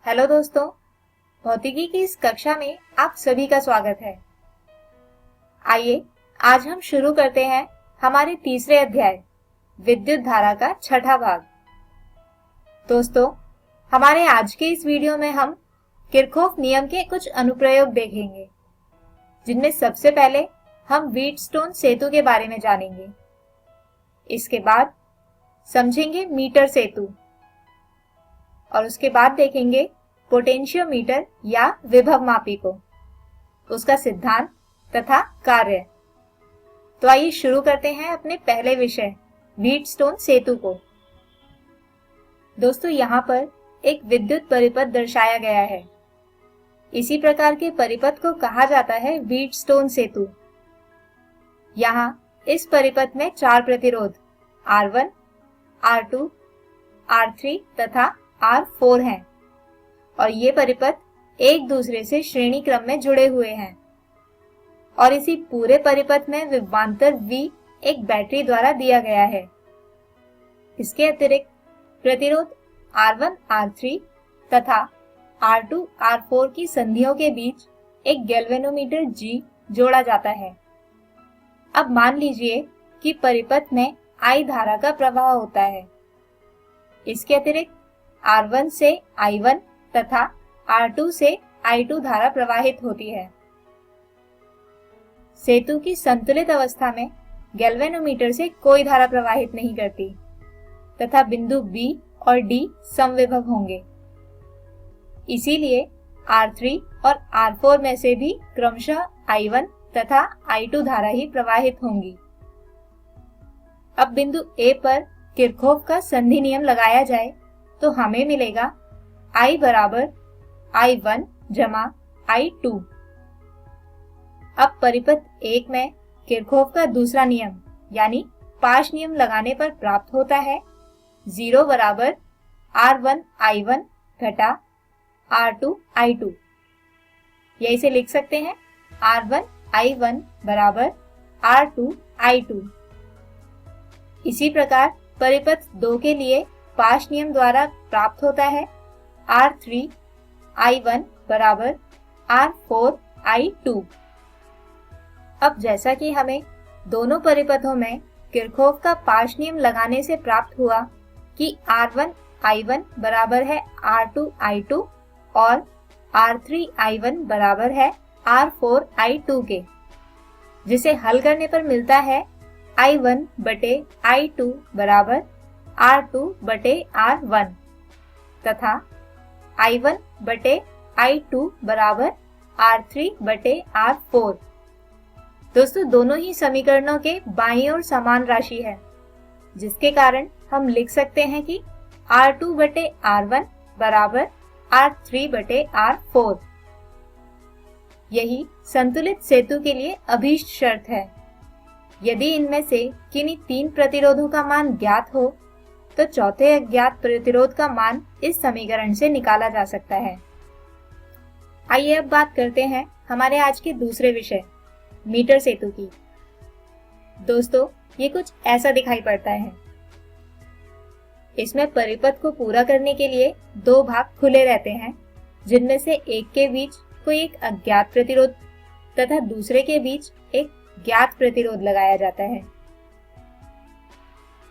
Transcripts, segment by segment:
Hello दोस्तों, भौतिकी की इस कक्षा में आप सभी का स्वागत है। आइए आज हम शुरू करते हैं हमारे तीसरे अध्याय विद्युत धारा का छठा भाग। दोस्तों, हमारे आज के इस वीडियो में हम किरचॉफ नियम के कुछ अनुप्रयोग देखेंगे, जिनमें सबसे पहले हम व्हीटस्टोन सेतु के बारे में जानेंगे। इसके बाद समझेंगे मीटर सेतु और उसके बाद देखेंगे पोटेंशियोमीटर या विभव मापी को, उसका सिद्धांत तथा कार्य। तो आइए शुरू करते हैं अपने पहले विषय व्हीटस्टोन सेतु को। दोस्तों, यहाँ पर एक विद्युत परिपथ दर्शाया गया है। इसी प्रकार के परिपथ को कहा जाता है व्हीटस्टोन सेतु। यहाँ इस परिपथ में 4 प्रतिरोध R1, R2, R3 तथा R4 हैं और ये परिपथ एक दूसरे से श्रेणी क्रम में जुड़े हुए हैं और इसी पूरे परिपथ में विभवांतर V एक बैटरी द्वारा दिया गया है। इसके अतिरिक्त प्रतिरोध R1, R3 तथा R2, R4 की संधियों के बीच एक गैल्वेनोमीटर G जोड़ा जाता है। अब मान लीजिए कि परिपथ में I धारा का प्रवाह होता है। इसके अतिरिक्त R1 से I1 तथा R2 से I2 धारा प्रवाहित होती है। सेतु की संतुलित अवस्था में गैल्वेनोमीटर से कोई धारा प्रवाहित नहीं करती तथा बिंदु B और D समविभव होंगे। इसीलिए R3 और R4 में से भी क्रमशः I1 तथा I2 धारा ही प्रवाहित होंगी। अब बिंदु A पर किरचॉफ का संधि नियम लगाया जाए तो हमें मिलेगा I बराबर I1 जमा I2। अब परिपथ 1 में किरचॉफ का दूसरा नियम यानी पाश नियम लगाने पर प्राप्त होता है 0 बराबर R1 I1 घटा R2 I2। या इसे लिख सकते हैं R1 I1 बराबर R2 I2। इसी प्रकार परिपथ 2 के लिए पाश नियम द्वारा प्राप्त होता है R3 I1 बराबर R4 I2। अब जैसा कि हमें दोनों परिपथों में किरचॉफ का पाश नियम लगाने से प्राप्त हुआ कि R1 I1 बराबर है R2 I2 और R3 I1 बराबर है R4 I2 के, जिसे हल करने पर मिलता है I1 बटे I2 बराबर R2 बटे R1 तथा I1 बटे I2 बराबर R3 बटे R4। दोस्तों, दोनों ही समीकरणों के बाईं ओर समान राशि है, जिसके कारण हम लिख सकते हैं कि R2 बटे R1 बराबर R3 बटे R4। यही संतुलित सेतु के लिए अभीष्ट शर्त है। यदि इनमें से किन्हीं 3 प्रतिरोधों का मान ज्ञात हो तो चौथे अज्ञात प्रतिरोध का मान इस समीकरण से निकाला जा सकता है। आइए अब बात करते हैं हमारे आज के दूसरे विषय मीटर सेतु की। दोस्तों, ये कुछ ऐसा दिखाई पड़ता है। इसमें परिपथ को पूरा करने के लिए 2 भाग खुले रहते हैं, जिनमें से एक के बीच कोई एक अज्ञात प्रतिरोध तथा दूसरे के बीच एक ज्ञात प्रतिरोध लगाया जाता है।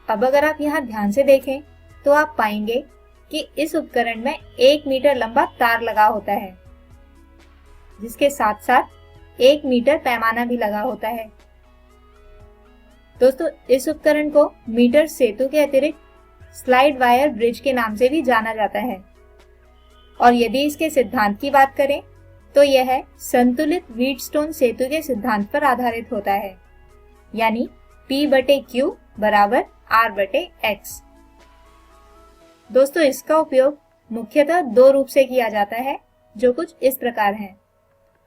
अब अगर आप यहाँ ध्यान से देखें तो आप पाएंगे कि इस उपकरण में 1 मीटर लंबा तार लगा होता है, जिसके साथ साथ 1 मीटर पैमाना भी लगा होता है। दोस्तों, इस उपकरण को मीटर सेतु के अतिरिक्त स्लाइड वायर ब्रिज के नाम से भी जाना जाता है और यदि इसके सिद्धांत की बात करें तो यह संतुलित व्हीटस्टोन सेतु के सिद्धांत पर आधारित होता है, यानी P बटे Q बराबर R बटे X। दोस्तों, इसका उपयोग मुख्यतः 2 रूप से किया जाता है, जो कुछ इस प्रकार हैं।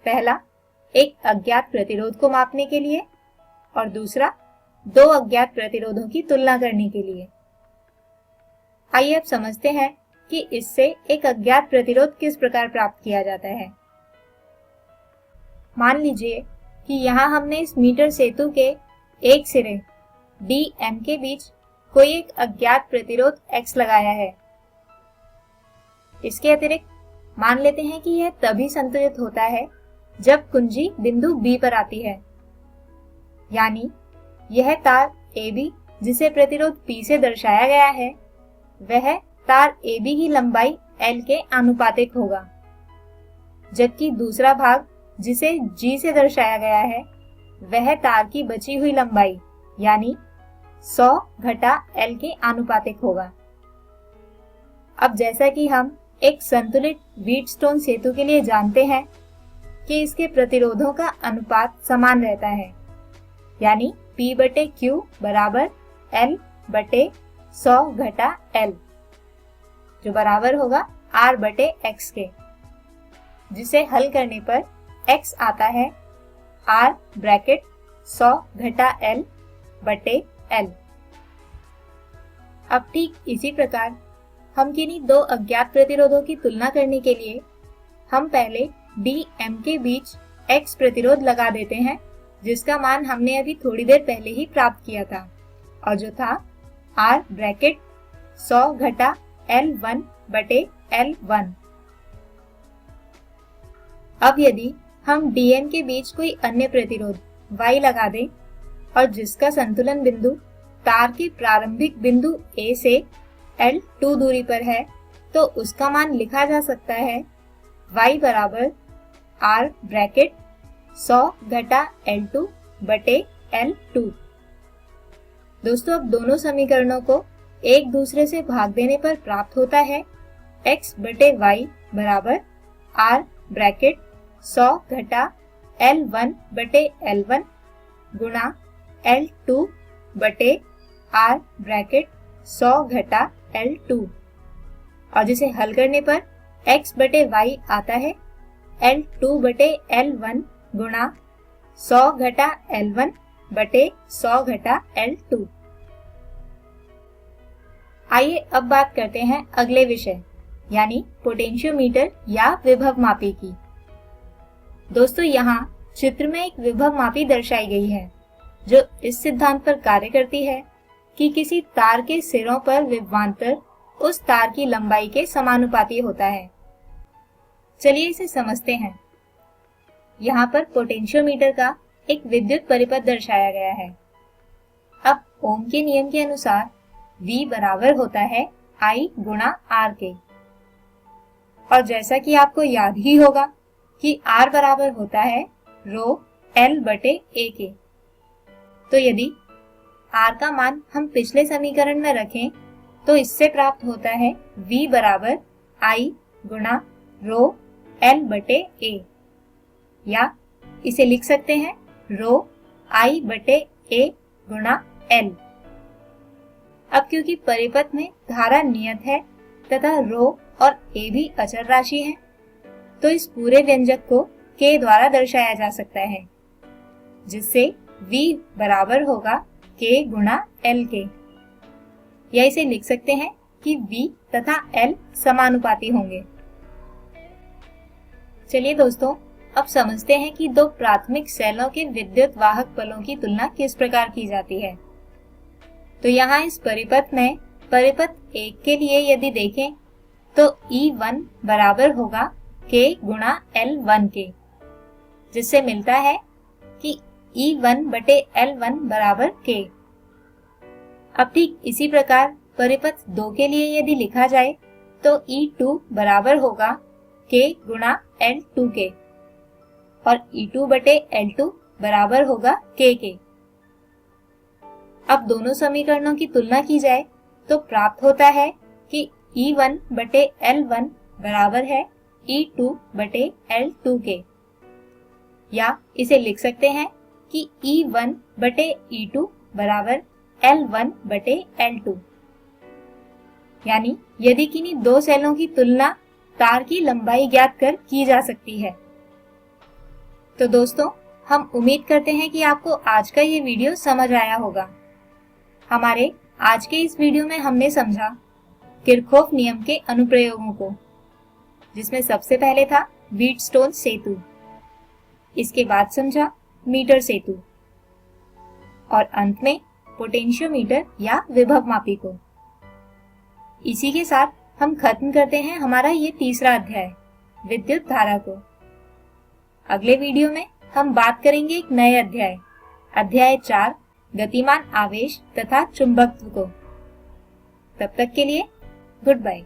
पहला, एक अज्ञात प्रतिरोध को मापने के लिए और दूसरा 2 अज्ञात प्रतिरोधों की तुलना करने के लिए। आइए अब समझते हैं कि इससे एक अज्ञात प्रतिरोध किस प्रकार प्राप्त किया जाता है। मान लीजिए कि यहाँ हमने इस मीटर सेतु के एक सिरे DM के बीच कोई एक अज्ञात प्रतिरोध X लगाया है। इसके अतिरिक्त मान लेते हैं कि यह तभी संतुलित होता है जब कुंजी बिंदु B पर आती है, यानी यह तार AB जिसे प्रतिरोध P से दर्शाया गया है, वह तार AB की लंबाई L के आनुपातिक होगा, जबकि दूसरा भाग जिसे G से दर्शाया गया है, वह तार की बची हुई लंबाई यानी 100 घटा L के आनुपातिक होगा। अब जैसा कि हम एक संतुलित व्हीटस्टोन सेतु के लिए जानते हैं कि इसके प्रतिरोधों का अनुपात समान रहता है, यानी P बटे Q बराबर L बटे 100 घटा L, जो बराबर होगा R बटे X के, जिसे हल करने पर X आता है R ब्रैकेट 100 घटा L बटे L। अब ठीक इसी प्रकार हम किन्हीं दो अज्ञात प्रतिरोधों की तुलना करने के लिए हम पहले D M के बीच X प्रतिरोध लगा देते हैं, जिसका मान हमने अभी थोड़ी देर पहले ही प्राप्त किया था और जो था R ब्रैकेट 100 घटा L1 बटे L1। अब यदि हम DM के बीच कोई अन्य प्रतिरोध Y लगा दें और जिसका संतुलन बिंदु तार के प्रारंभिक बिंदु A से L2 दूरी पर है, तो उसका मान लिखा जा सकता है Y बराबर R ब्रैकेट 100 घटा L2 बटे L2। दोस्तों, अब दोनों समीकरणों को एक दूसरे से भाग देने पर प्राप्त होता है X बटे Y बराबर R ब्रैकेट 100 घटा L1 बटे L1 गुणा L2 बटे R ब्रैकेट 100 घटा L2, और जिसे हल करने पर X बटे Y आता है L2 बटे L1 गुणा 100 घटा L1 बटे 100 घटा L2। आइए अब बात करते हैं अगले विषय यानी पोटेंशियोमीटर या विभव मापी की। दोस्तों, यहाँ चित्र में एक विभव मापी दर्शाई गई है जो इस सिद्धांत पर कार्य करती है कि किसी तार के सिरों पर विभवांतर उस तार की लंबाई के समानुपाती होता है। चलिए इसे समझते हैं। यहाँ पर पोटेंशियोमीटर का एक विद्युत परिपथ दर्शाया गया है। अब ओम के नियम के अनुसार V बराबर होता है I गुणा R के, और जैसा कि आपको याद ही होगा कि R बराबर होता है रो L बटे A के, तो यदि R का मान हम पिछले समीकरण में रखें तो इससे प्राप्त होता है V बराबर I गुणा रो L बटे A, या इसे लिख सकते हैं रो I बटे A गुणा L। अब क्योंकि परिपथ में धारा नियत है तथा रो और A भी अचर राशि है, तो इस पूरे व्यंजक को K द्वारा दर्शाया जा सकता है, जिससे V बराबर होगा K गुणा L के, या इसे लिख सकते हैं कि V तथा L समानुपाती होंगे। चलिए दोस्तों, अब समझते हैं कि दो प्राथमिक सेलों के विद्युत वाहक बलों की तुलना किस प्रकार की जाती है। तो यहाँ इस परिपथ में परिपथ 1 के लिए यदि देखें तो E1 बराबर होगा K गुणा L1 के, जिससे मिलता है कि E1 बटे L1 बराबर K। अब ठीक इसी प्रकार परिपथ 2 के लिए यदि लिखा जाए तो E2 बराबर होगा K गुणा L2 के, और E2 बटे L2 बराबर होगा K के। अब दोनों समीकरणों की तुलना की जाए तो प्राप्त होता है कि E1 बटे L1 बराबर है E2 बटे L2 के, या इसे लिख सकते हैं कि E1 बटे E2 बराबर L1 बटे L2। यानी यदि किन्हीं दो सेलों की तुलना तार की लंबाई ज्ञात कर की जा सकती है। तो दोस्तों, हम उम्मीद करते हैं कि आपको आज का ये वीडियो समझ आया होगा। हमारे आज के इस वीडियो में हमने समझा किरचॉफ नियम के अनुप्रयोगों को, जिसमें सबसे पहले था व्हीटस्टोन सेतु, इसके बाद समझा मीटर सेतु, और अंत में पोटेंशियोमीटर या विभव मापी को। इसी के साथ हम खत्म करते हैं हमारा ये तीसरा अध्याय। विद्युत धारा को। अगले वीडियो में हम बात करेंगे एक नए अध्याय 4 गतिमान आवेश तथा चुंबकत्व को। तब तक के लिए गुड बाय।